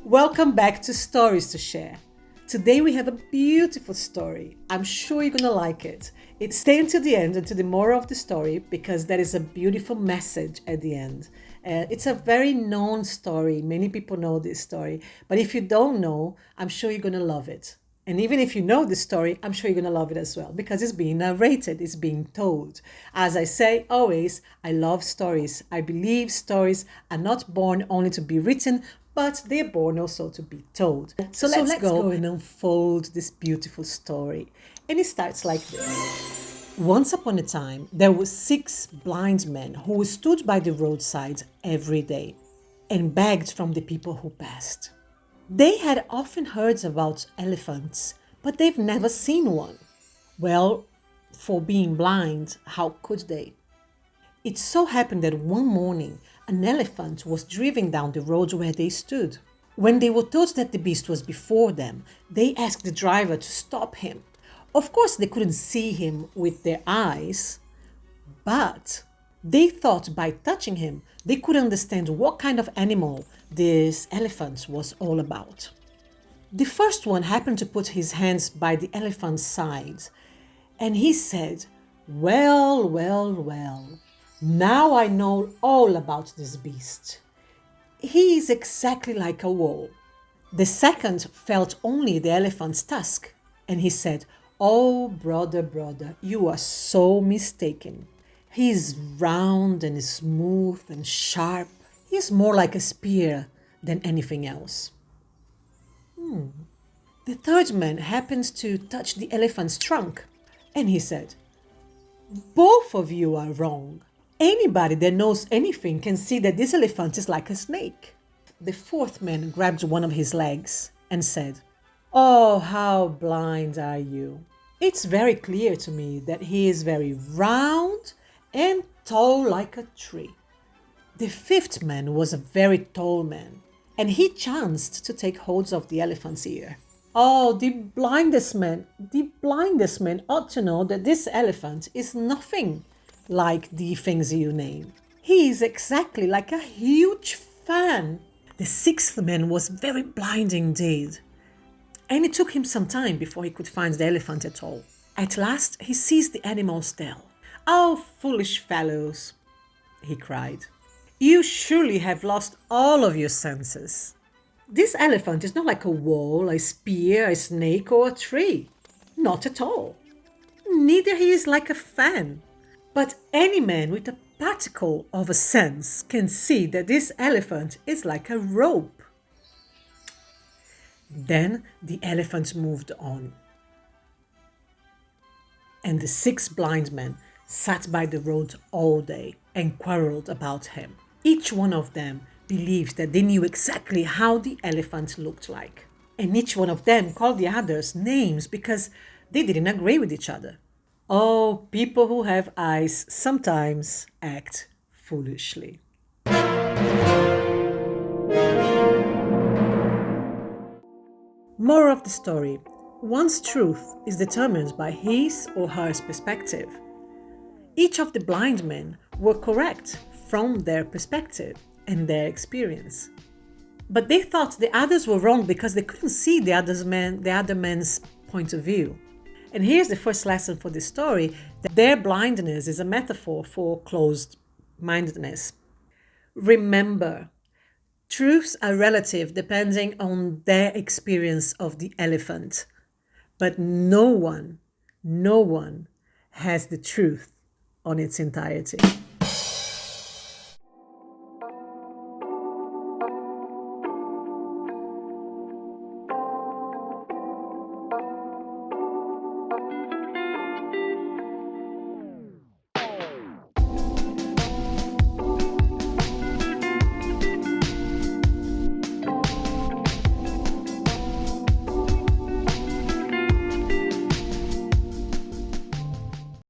Welcome back to Stories to Share. Today we have a beautiful story. I'm sure you're gonna like it. Stay until the end, until the moral of the story, because there is a beautiful message at the end. It's a very known story. Many people know this story. But if you don't know, I'm sure you're gonna love it. And even if you know the story, I'm sure you're going to love it as well because it's being narrated, it's being told. As I say always, I love stories. I believe stories are not born only to be written, but they're born also to be told. So let's go and unfold this beautiful story. And it starts like this. Once upon a time, there were 6 blind men who stood by the roadside every day and begged from the people who passed. They had often heard about elephants, but they've never seen one. Well, for being blind, how could they? It so happened that one morning, an elephant was driving down the road where they stood. When they were told that the beast was before them, they asked the driver to stop him. Of course, they couldn't see him with their eyes, but they thought by touching him, they could understand what kind of animal this elephant was all about. The first one happened to put his hands by the elephant's side, and he said, well, now I know all about this beast. He is exactly like a wall. The second felt only the elephant's tusk, and he said, oh, brother, you are so mistaken. He is round and smooth and sharp. He is more like a spear than anything else. The third man happened to touch the elephant's trunk, and he said, both of you are wrong. Anybody that knows anything can see that this elephant is like a snake. The fourth man grabbed one of his legs and said, oh, how blind are you? It's very clear to me that he is very round and tall like a tree. The fifth man was a very tall man, and he chanced to take hold of the elephant's ear. Oh, the blindest man ought to know that this elephant is nothing like the things you name. He is exactly like a huge fan. The sixth man was very blind indeed, and it took him some time before he could find the elephant at all. At last, he seized the animal's tail. Oh, foolish fellows, he cried. You surely have lost all of your senses. This elephant is not like a wall, a spear, a snake, or a tree. Not at all. Neither he is like a fan. But any man with a particle of a sense can see that this elephant is like a rope. Then the elephant moved on, and the 6 blind men sat by the road all day and quarreled about him. Each one of them believed that they knew exactly how the elephant looked like. And each one of them called the others names because they didn't agree with each other. Oh, people who have eyes sometimes act foolishly. Moral of the story: one's truth is determined by his or her perspective. Each of the blind men were correct from their perspective and their experience. But they thought the others were wrong because they couldn't see the other man's point of view. And here's the first lesson for this story: that their blindness is a metaphor for closed-mindedness. Remember, truths are relative depending on their experience of the elephant. But no one has the truth on its entirety.